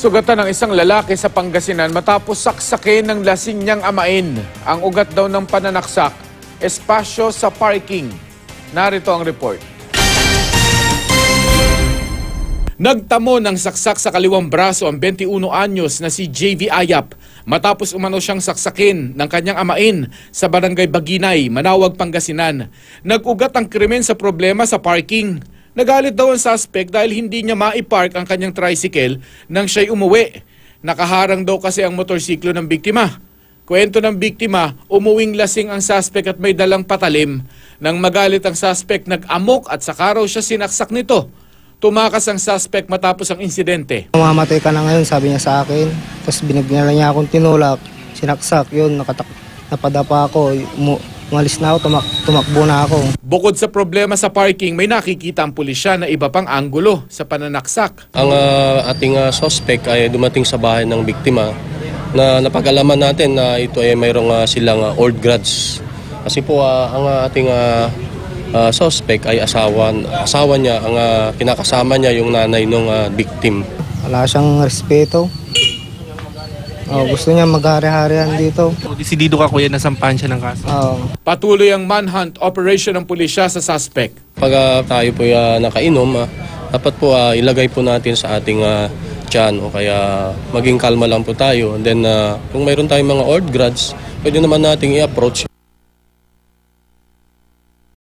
Sugatan ng isang lalaki sa Pangasinan matapos saksakin ng lasing niyang amain. Ang ugat daw ng pananaksak, espasyo sa parking. Narito ang report. Nagtamo ng saksak sa kaliwang braso ang 21 anyos na si JV Ayap matapos umano siyang saksakin ng kanyang amain sa Barangay Baginay, Manawag, Pangasinan. Nag-ugat ang krimen sa problema sa parking. Nagalit daw ang suspect dahil hindi niya maipark ang kanyang tricycle nang siya'y umuwi. Nakaharang daw kasi ang motorsiklo ng biktima. Kwento ng biktima, umuwing lasing ang suspect at may dalang patalim. Nang magalit ang suspect, nag-amok at saka raw siya sinaksak nito. Tumakas ang suspect matapos ang insidente. Mamamatay ka na ngayon, sabi niya sa akin. Tapos binigyan niya akong tinulak, sinaksak, yun, napadapa ako. Umalis na ako, tumakbo na ako. Bukod sa problema sa parking, may nakikita ang pulisya na iba pang anggulo sa pananaksak. Ang ating suspect ay dumating sa bahay ng biktima na napag-alaman natin na ito ay mayroong silang old grudge. Kasi po ang ating suspect ay asawa niya, ang kinakasama niya yung nanay ng victim. Wala siyang respeto. Gusto niya maghari-harihan dito. Desidido ka kuya na sampahan siya ng kaso? Patuloy ang manhunt operation ng pulisya sa suspect. Pag tayo po nakainom, dapat po ilagay po natin sa ating tiyan o kaya maging kalma lang po tayo. And then kung mayroon tayong mga old grudge, pwede naman nating i-approach.